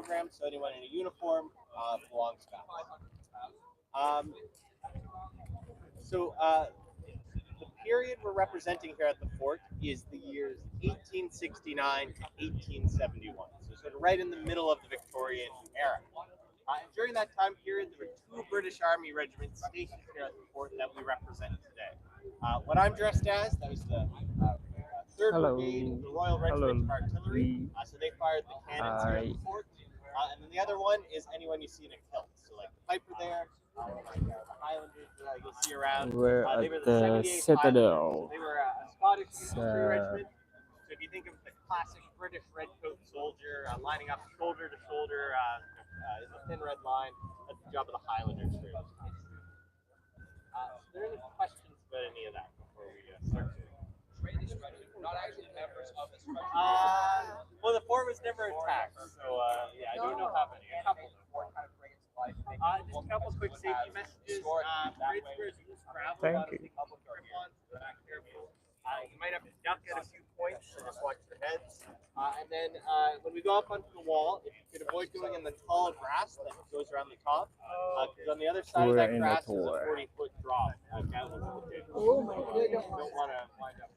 program, so anyone in a uniform belongs back. Um, so the period we're representing here at the fort is the years 1869 to 1871, so sort of right in the middle of the Victorian era. And during that time period, there were two British Army regiments stationed here at the fort that we represent today. What I'm dressed as, that was the 3rd Brigade, Hello, the Royal Regiment of Artillery. we So they fired the cannons here at I the fort. And then the other one is anyone you see in a kilt. So like the Piper there, the Highlanders you'll see around. we're They at were the the 78th Highlanders. So Citadel. they were a Scottish It's infantry regiment. So if you think of the classic British redcoat soldier lining up shoulder to shoulder in the thin red line, that's the job of the Highlanders. Are there any questions about any of that before we start? Not actually members of this regiment. Well, the fort was never attacked, so yeah, I don't know how many. A couple. Just a couple quick safety messages. Bridge where you travel, Thank you. obviously public trip-ons, so be careful. You might have to duck at a few points, so just watch your heads. And then when we go up onto the wall, if you could avoid going in the tall grass that goes around the top, because on the other side of We're that in a grass is a tour. 40-foot drop down into the ditch. Oh my God! You don't want to wind up.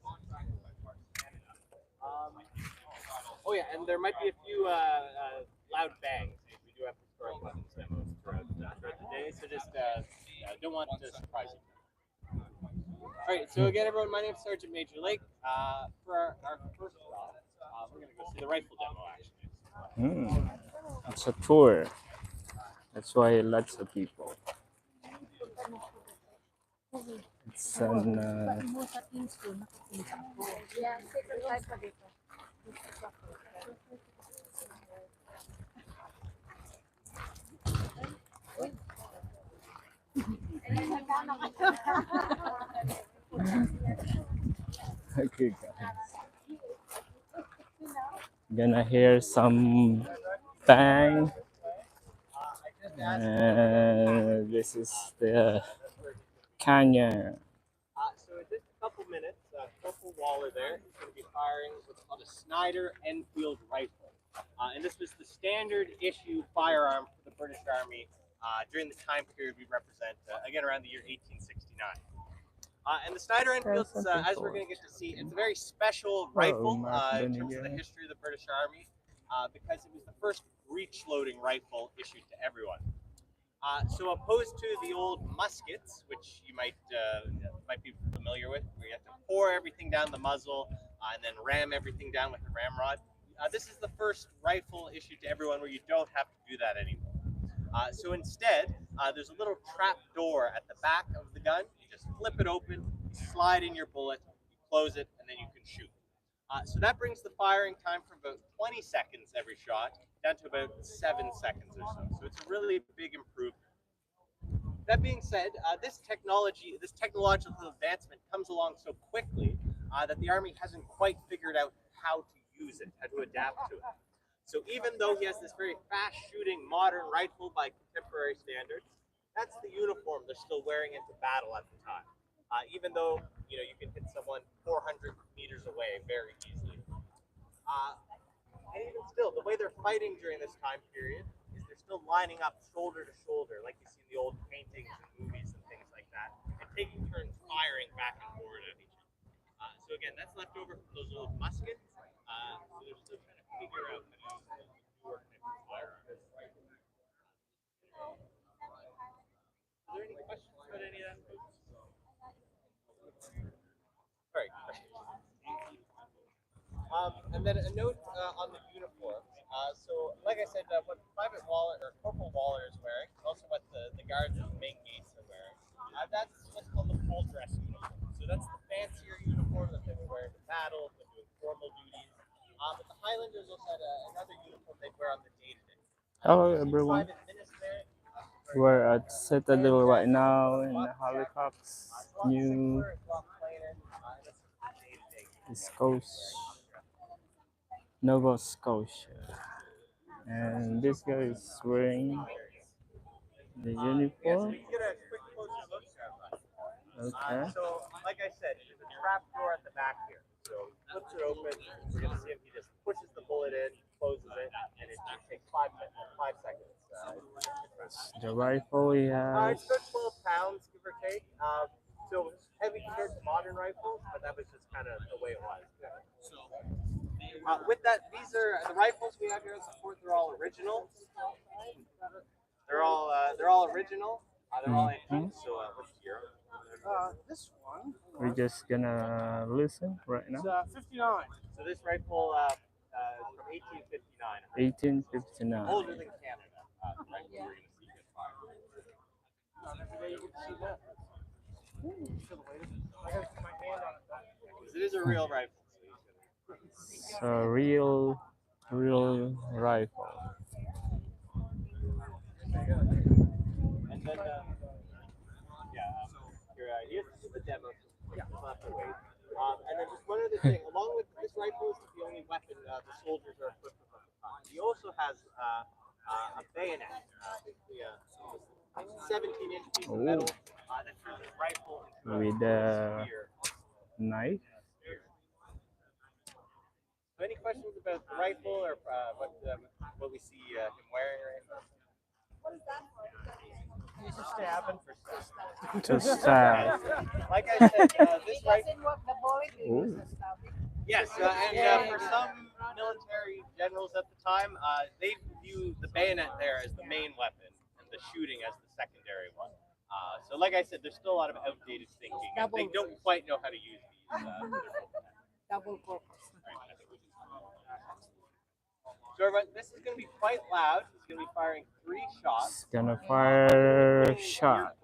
Oh yeah, and there might be a few loud bangs. We do have historic weapons demos throughout the day, so just don't want to surprise you. All right, so again, everyone, my name is Sergeant Major Lake. For our first stop, we're going to go see the rifle demo, actually. It's a tour. That's why lots of people. It's an okay, guys. Gonna hear some bang. And this is the canyon. So in just a couple minutes, Corporal Waller there is going to be firing what's called a Snyder Enfield rifle. And this was the standard issue firearm for the British Army during the time period we represent, again around the year 1869. And the Snyder Enfield, as we're going to get to see, it's a very special rifle in terms of the history of the British Army because it was the first breech-loading rifle issued to everyone. So opposed to the old muskets, which you might be familiar with, where you have to pour everything down the muzzle and then ram everything down with a ramrod, this is the first rifle issued to everyone where you don't have to do that anymore. So instead, there's a little trap door at the back of the gun. You just flip it open, slide in your bullet, you close it, and then you can shoot. So that brings the firing time from about 20 seconds every shot down to about 7 seconds or so. So it's a really big improvement. That being said, this technological advancement comes along so quickly that the Army hasn't quite figured out how to use it, how to adapt to it. So even though he has this very fast-shooting modern rifle by contemporary standards, that's the uniform they're still wearing into battle at the time. Even though you can hit someone 400 meters away very easily. And even still, the way they're fighting during this time period is they're still lining up shoulder to shoulder, like you see in the old paintings and movies and things like that, and taking turns firing back and forward at each other. So again, that's left over from those old muskets. So they're still trying to figure out how to use newer types of firearms. Are there any questions about any of that? All right. And then a note on the uniforms. So, like I said, what Private Waller or Corporal Waller is wearing, also what the guards at the main gates are wearing, that's what's called the full dress uniform. So that's the fancier uniform that they were wearing to battle, when doing formal duties. But the Highlanders also had another uniform they'd wear on the day-to-day. Hello, everyone. We're at Citadel right now in Halifax, New Nova Scotia. And this guy is wearing the uniform. Okay. So, like I said, there's a trap door at the back here. So, he flips it open. You're going to see him. He just pushes the bullet in, closes it, and it takes 5 minutes. 5 seconds. The rifle he has. It's about 12 pounds, give or take. So heavy compared to modern rifles, but that was just kind of the way it was. With that, these are the rifles we have here at the fort. They're all original. They're all original. They're all antique. So let's hear. This one. We're just gonna listen right now. It's 59. So this rifle from 1859. 1859. Older than Canada. Right? Yeah. We're gonna see it fire. You can see that. I gotta put my hand on it. It is a real rifle. It's a real rifle. And then, here's the demo. Yeah, we'll have to wait. And then just one other thing, along with this rifle is the only weapon the soldiers are equipped with at the time. He also has a bayonet, basically a 17-inch piece of metal that turns his rifle into With a knife. So any questions about the rifle or what we see him wearing right now? What is that for? He's just stabbing for stuff. To stab. Like I said, this rifle. Yes, and for some military generals at the time, they view the bayonet there as the main weapon and the shooting as the secondary one. So like I said, there's still a lot of outdated thinking. And they don't quite know how to use these. Double purpose. So everyone, this is going to be quite loud. He's going to be firing 3 shots. It's gonna fire shot.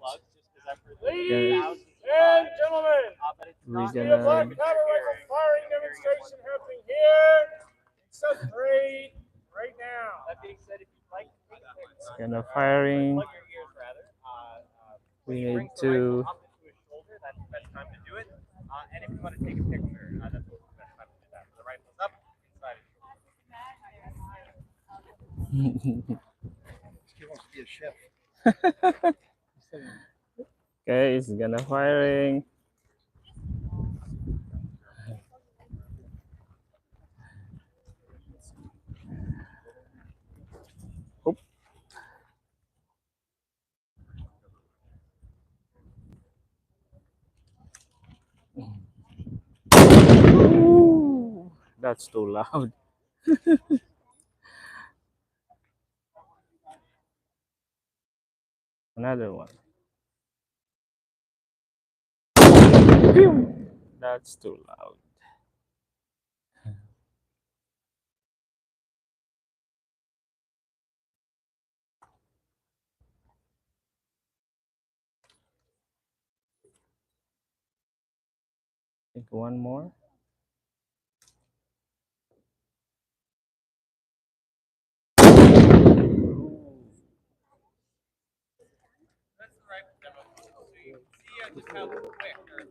Ladies and gentlemen, We're gonna firing demonstration happening here in South Grade right now. That being said, if you'd like to take pictures, it's gonna firing. plug your ears rather. We Bring need the to rifle up into his shoulder. That's the best time to do it. And if you want to take a picture, that's also the best time to do that. So the rifle's up inside his shoulder. He wants to be a chef. Okay, it's gonna firing. Oop. Ooh, that's too loud. Another one. That's too loud. I think one more. That's the rifle demo. So you can see just how quick it can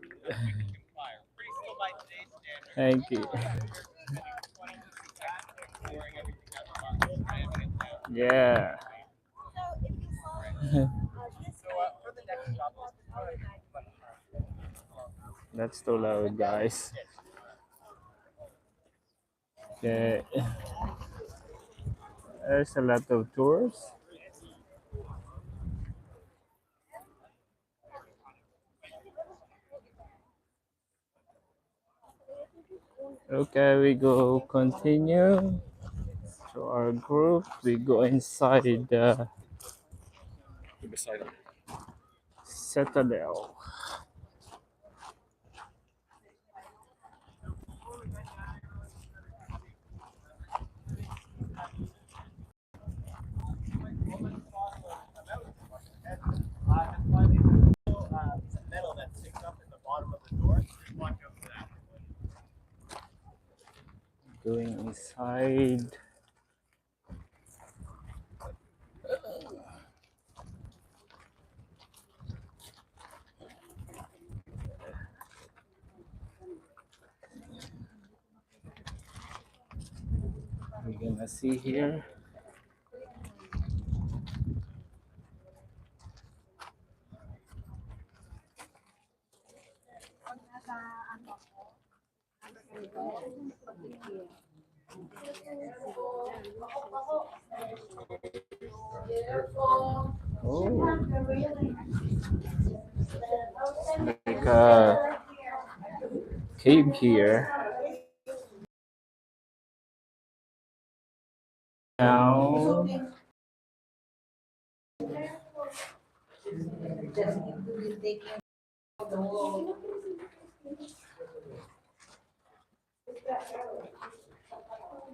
fire. Pretty slow by today's standards. Thank you. Yeah. For the next job, That's too loud, guys. Okay. There's a lot of tours. Okay, we go continue to our group. We go inside the Citadel. metal that sticks up in the bottom of the door. Just watch out for that. Going inside. We're gonna see here. Oh, like a cave here. Now,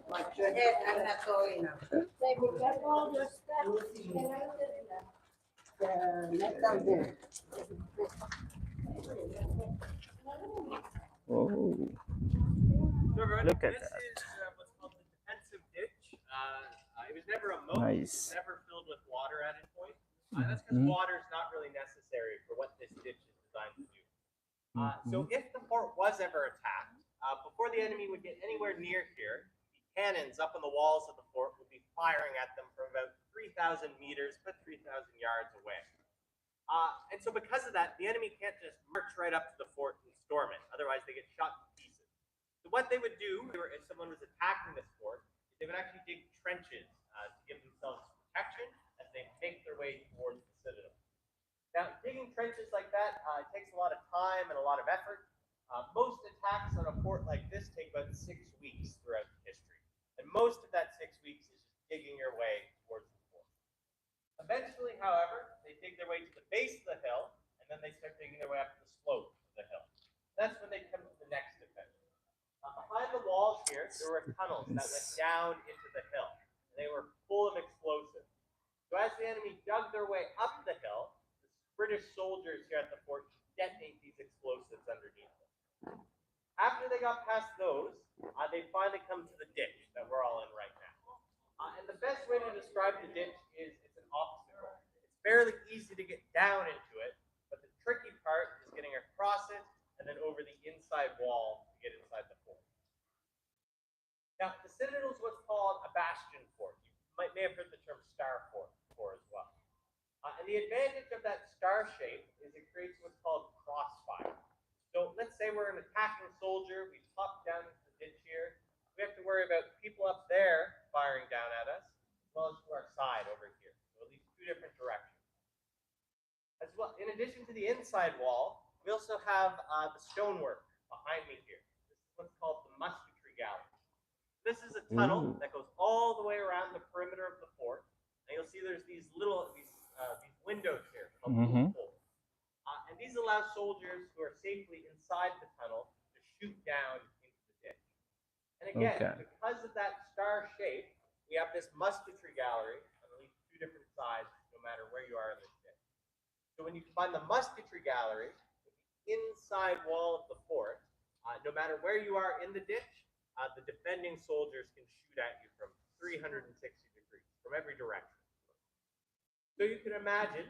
Watch your head, I'm not going now. Say, be careful, your steps. The metal there. oh, So everyone, look at this that. is what's called the defensive ditch. It was never a moat. Nice. It was never filled with water at its point. That's because Mhm. water is not really necessary for what this ditch is designed to do. So Mhm. if the fort was ever attacked, before the enemy would get anywhere near here, the cannons up on the walls of the fort would be firing at them from about 3,000 meters, about 3,000 yards away. And so because of that, the enemy can't just march right up to the fort and storm it. Otherwise, they get shot to pieces. So what they would do, if someone was attacking this fort, is they would actually dig trenches to give themselves protection as they make their way towards the citadel. Now, digging trenches like that takes a lot of time and a lot of effort. Most attacks on a fort like this take about 6 weeks throughout history. And most of that 6 weeks is just digging your way towards the fort. Eventually, however, they dig their way to the base of the hill, and then they start digging their way up the slope of the hill. That's when they come to the next defense. Behind the walls here, there were tunnels that went down into the hill. And they were full of explosives. So as the enemy dug their way up the hill, the British soldiers here at the fort detonate these explosives underneath them. After they got past those, they finally come to the ditch that we're all in right now. And the best way to describe the ditch is it's an obstacle. It's fairly easy to get down into it, but the tricky part is getting across it and then over the inside wall to get inside the fort. Now, the Citadel is what's called a bastion fort. You may have heard the term star fort before as well. And the advantage of that star shape is it creates what's called crossfire. So let's say we're an attacking soldier, we pop down into the ditch here. We have to worry about people up there firing down at us, as well as to our side over here. So at least two different directions. As well, in addition to the inside wall, we also have the stonework behind me here. This is what's called the musketry gallery. This is a tunnel that goes all the way around the perimeter of the fort. And you'll see there's these these windows here called loopholes. And these allow soldiers who are safely inside the tunnel to shoot down into the ditch. And again, because of that star shape, we have this musketry gallery on at least two different sides, no matter where you are in this ditch. So when you combine the musketry gallery with the inside wall of the fort, no matter where you are in the ditch, the defending soldiers can shoot at you from 360 degrees, from every direction. So you can imagine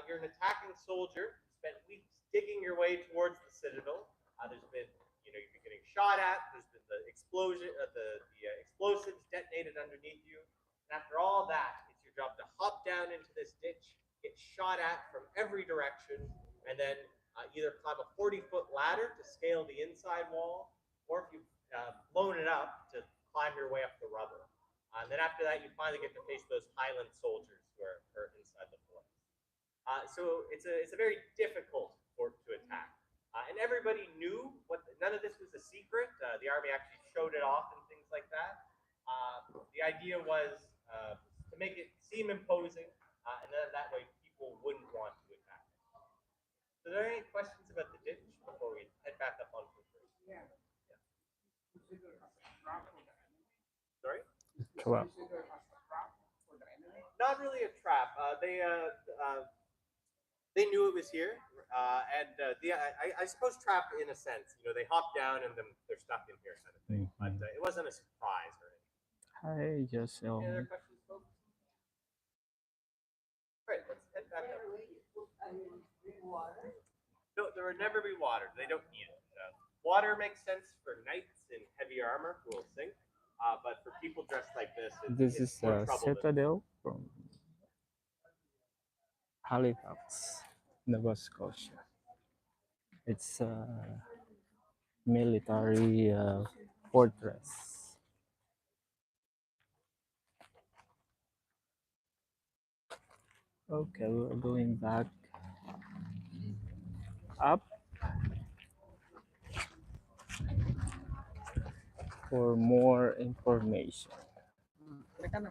you're an attacking soldier, spent weeks digging your way towards the citadel. There's been, you've been getting shot at. There's been the explosion, the explosives detonated underneath you. And after all that, it's your job to hop down into this ditch, get shot at from every direction, and then either climb a 40-foot ladder to scale the inside wall, or if you've blown it up, to climb your way up the rubble. And then after that, you finally get to face those Highland soldiers who are inside the fort. So it's a very difficult fort to attack. And everybody knew none of this was a secret. The army actually showed it off and things like that. The idea was to make it seem imposing, and then that way people wouldn't want to attack it. So, are there any questions about the ditch before we head back up on the bridge? Yeah. Sorry? Trap. Not really a trap. They knew it was here, and I suppose trap in a sense. They hop down and then they're stuck in here, kind of thing. But it wasn't a surprise or anything. Hi, just Any other questions, folks? Great, let's head back up. No, there would never be water. They don't need it. Water makes sense for knights in heavy armor who will sink, but for people dressed like this, this it's is more a trouble citadel from Halifax, Nova Scotia. It's a military fortress. Okay, we're going back up for more information. Teka na.